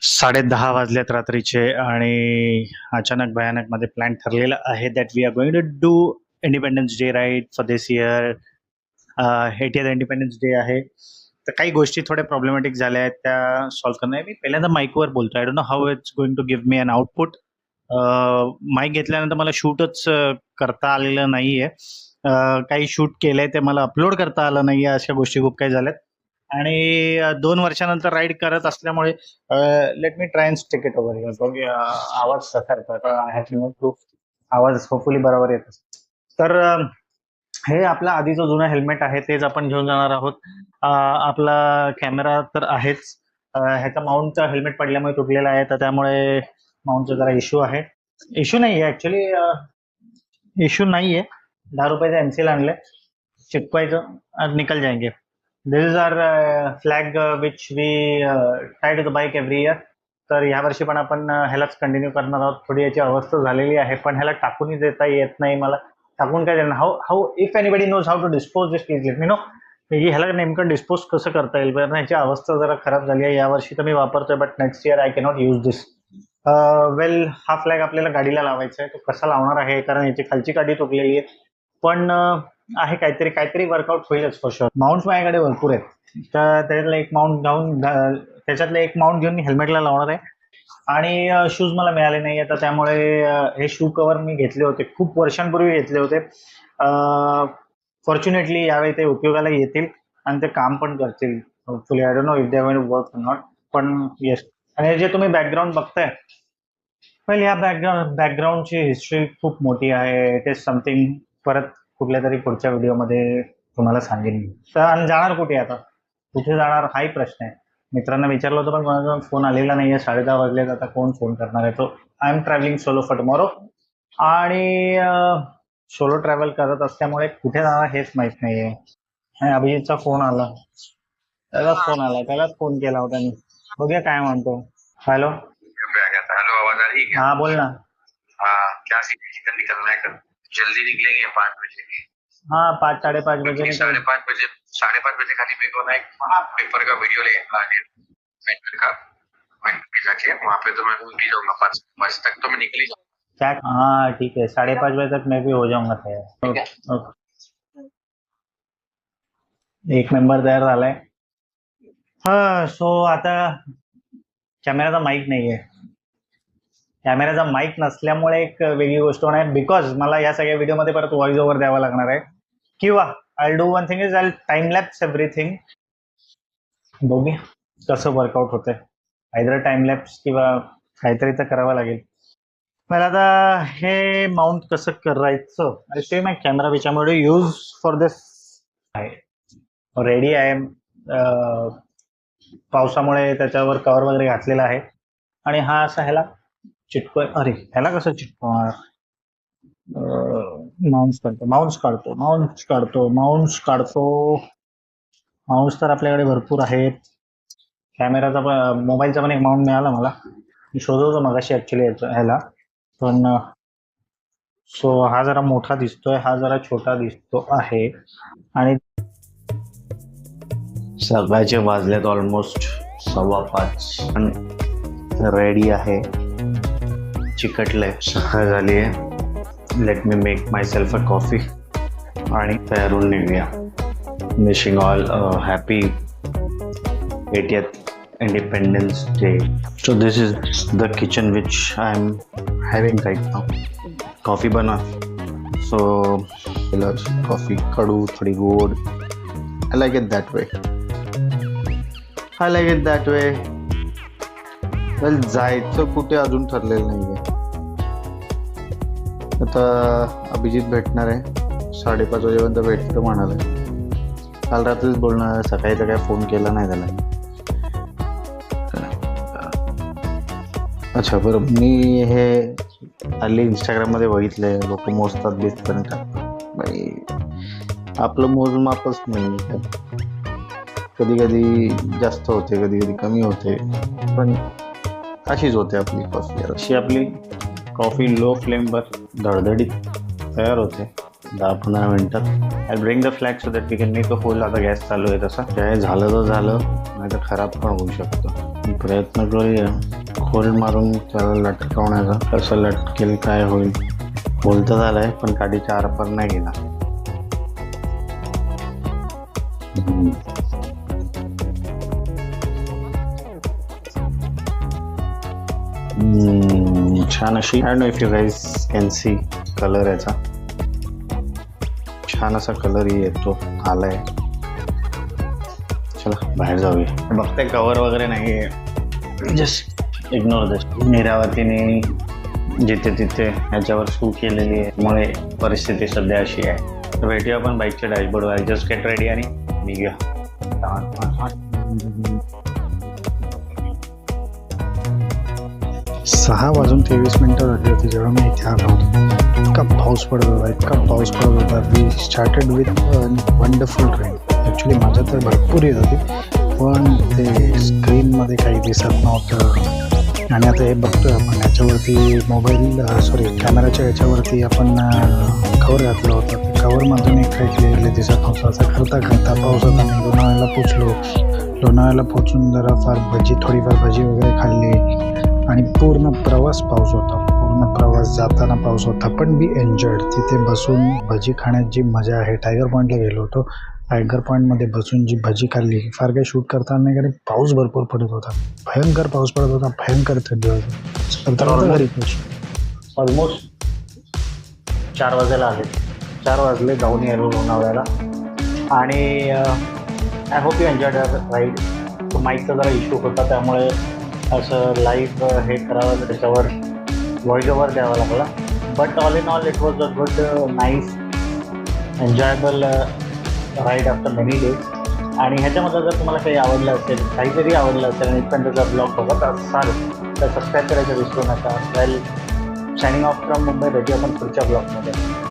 10:30 वाजल्यात रात्रीचे आणि अचानक भयानक मध्ये प्लॅन ठरलेला आहे that we are going to do independence day ride for this year. 80th independence day आहे. तर काही गोष्टी थोड्या प्रॉब्लेमॅटिक झाल्या आहेत, त्या सॉल्व्ह करणार आहे. मी पहिल्यांदा माईकवर बोलतो. I don't know how it's going to give me an output. Mic घेतल्यानंतर मला शूटच करता आलेलं नाहीये. काही शूट केलंय ते मला अपलोड करता आलं नाहीये. अशा गोष्टी खूप काही झाल्यात आणि 2 वर्षानंतर राईड करत असल्यामुळे let me try and stick it over here. बघूया आवाज कसा येतो. आवाज होपफुली बरोबर येतो. तर हे आपलं आधीचं जुनं हेल्मेट आहे, तेच आपण घेऊन जाणार आहोत. आपला कॅमेरा तर आहेच. ह्याचा माउंटचा हेल्मेट पडल्यामुळे तुटलेला आहे, तर त्यामुळे माउंटचा जरा इश्यू आहे. इश्यू नाही आहे ऍक्च्युली, इश्यू नाहीये. 10 रुपयाचं एमसील आणलंय, चिटकवायचं आणि निकल जाएंगे. This is our flag which we tie to the bike every year. तर ह्या वर्षी पण आपण ह्यालाच कंटिन्यू करणार आहोत. थोडी याची अवस्था झालेली आहे, पण ह्याला टाकूनही देता येत नाही मला. टाकून काय देणार? How if anybody knows how to dispose this, please let me know. ह्याला नेमकं डिस्पोज कसं करता येईल, कारण ह्याची अवस्था जरा खराब झाली आहे. यावर्षी तर मी वापरतोय, but next year I cannot use this. Well, हा फ्लॅग आपल्याला गाडीला लावायचा आहे. तो कसा लावणार आहे, कारण याची खालची गाडी तुटलेली आहे, पण आहे काहीतरी वर्कआउट होईलच फॉर शुअर. माउंट्स माझ्याकडे भरपूर आहेत, तर त्याच्यातलं एक माउंट घेऊन मी हेल्मेटला लावणार आहे. आणि शूज मला मिळाले नाही आहे, तर त्यामुळे हे शू कव्हर मी घेतले होते, खूप वर्षांपूर्वी घेतले होते. फॉर्च्युनेटली यावेळी ते उपयोगाला येतील आणि ते काम पण करतील. Hopefully. I don't know if they are going to work not, पण येस. आणि जे तुम्ही बॅकग्राऊंड बघताय, वेल, या बॅकग्राऊंडची हिस्ट्री खूप मोठी आहे. इट इज समथिंग परत कुठल्या तरी पुढच्या व्हिडिओमध्ये तुम्हाला सांगेन मी. तर आणि जाणार कुठे आता, कुठे जाणार हाही प्रश्न आहे. मित्रांना विचारलं होतं, पण कोणाचा फोन आलेला नाहीये. 10:30 वाजलेत, आता कोण फोन करणार आहे. तो I am travelling solo for tomorrow, आणि सोलो ट्रॅव्हल करत असल्यामुळे कुठे जाणार हेच माहित नाहीये. अभिजितचा फोन आला, त्यालाच फोन केला होता मी. बघूया काय म्हणतो. हॅलो. हेलो, आवाज आ रही है क्या? हाँ बोलना. हाँ, क्या सीधे निकलना है? जल्दी निकलेंगे 5 बजे. हाँ, 5 साढ़े 5 बजे निकल. 5:30 बजे खाली मेरे को ना एक पेपर का वीडियो लेना है, मेंटर का। मैं जाके वहाँ पे तो मैं भूल ही जाऊंगा, 5 बजे तक तो मैं निकल ही जाऊंगा। क्या? हाँ ठीक है, 5:30 बजे तक मैं भी हो जाऊंगा तयार. ओके. एक मेंबर तयार झालाय. सो आता कॅमेराचा माईक नाहीये. कॅमेराचा माईक नसल्यामुळे एक वेगळी गोष्ट होणार आहे, बिकॉज मला या सगळ्या व्हिडिओमध्ये परत व्हॉइस ओव्हर द्यावा लागणार आहे. किंवा I do one thing is I time lapse everything. बघूया कसं वर्कआउट होतंय. आयदर टाइम लॅप्स किंवा काहीतरी तर करावं लागेल. मला आता हे माउंट कसं करायचं, आणि ते माझा कॅमेरा विचारमुळे यूज फॉर दिस आहे. रेडी आहे. पावसामुळे त्याच्यावर कव्हर वगैरे घातलेला आहे, आणि हा असा ह्याला ह्याला कसं चिटकवणार. माउंट्स तर आपल्याकडे भरपूर आहेत. कॅमेराचा पण, मोबाईलचा पण एक माउंट मिळाला मला. मी शोधत होतो मगाशी ऍक्च्युली ह्याला, पण सो हा जरा मोठा दिसतोय, हा जरा छोटा दिसतो आहे. आणि सकाळचे वाजलेत ऑलमोस्ट 5:15, पण रेडी आहे. चिकटलंय, सकाळ झाली आहे. Let me make myself a coffee आणि तयार होऊन निघूया. Wishing all happy 80th independence day. So this is the kitchen which I am having right now. Coffee बना. सो कॉफी कडू, थोडी गोड. I like it that way. Well, जायचं कुठे अजून ठरलेलं नाहीये. आता अभिजित भेटणार आहे, 5:30 वाजेपर्यंत भेटतो म्हणाले. काल रात्रीच बोलणार, सकाळी तर काय फोन केला नाही त्याला. अच्छा बरं, मी हे हल्ली इंस्टाग्राममध्ये बघितलंय, लोक मोजतात बिजपर्यंत. बाई, आपलं मोजमापच नाही. कधी कधी जास्त होते, कधी कधी कमी होते, पण अशीच होते आपली कॉफी. अशी आपली कॉफी लो फ्लेमवर धडधडीत तयार होते 10-15 मिनिटात. I bring the flag so that we can make a hole. आता गॅस चालू आहे, तसा काय झालं तर झालं, नाही तर खराब पण होऊ शकतं. प्रयत्न करूया खोल मारून त्याला लटकवण्याचा. कसं लटकेल काय होईल बोलतं झालंय पण गाडीच्या आरपार नाही गेला. छान अशी I don't know if you guys can see colour याचा. छान असा कलर येतो आलाय. चला बाहेर जाऊया. बघते कवर वगैरे नाही आहे. जस्ट इग्नोर दिस. नीरावतीने जिथे तिथे ह्याच्यावर सू केलेली आहे त्यामुळे परिस्थिती सध्या अशी आहे. तर भेटूया आपण बाईकच्या डॅशबोर्डवर. जस्ट गेट रेडी आणि निघूया. 6:23 झाली होती जेव्हा मी इथे आलो होतो. इतका पाऊस पडत होता. We started with wonderful rain. Actually माझ्या तर भरपूर येत होती पण ते स्क्रीनमध्ये काही दिसत नव्हतं. आणि आता हे बघतोय आपण याच्यावरती कॅमेराच्या याच्यावरती आपण कवर घातलं होतं. त्या कवरमधून एक काही क्लिअरली दिसत नव्हतं. असं करता पावसात आम्ही लोणावळ्याला पोचलो. लोणावळ्याला पोचून जरा थोडीफार भजी वगैरे खाल्ली आणि पूर्ण प्रवास पाऊस होता. पूर्ण प्रवास जाताना पाऊस होता पण वी एन्जॉयड. तिथे बसून भजी खाण्यात जी मजा आहे. टायगर पॉईंटला गेलो होतो. टायगर पॉईंटमध्ये बसून जी भजी खाल्ली. फार काही शूट करताना नाही कारण पाऊस भरपूर पडत होता. भयंकर पाऊस पडत होता. भयंकर थंडी होती. घरी ऑलमोस्ट 4 वाजायला आले. 4 वाजले जाऊन यायलो लोणावळ्याला. आणि I hope you enjoyed ride. तो माईकचा जरा इश्यू होता त्यामुळे असं लाईव्ह हे करावं त्याच्यावर व्हॉइस ओव्हर द्यावा लागला. But all in all it was a good nice enjoyable ride after many days. आणि ह्याच्यामध्ये जर तुम्हाला काही आवडलं असेल काहीतरी आवडलं असेल आणि पण त्याचा ब्लॉग बघत असाल तर सबस्क्राईब करायचं विसरू नका. वेल सायनिंग ऑफ फ्रॉम मुंबई. भेटू आपण पुढच्या ब्लॉगमध्ये.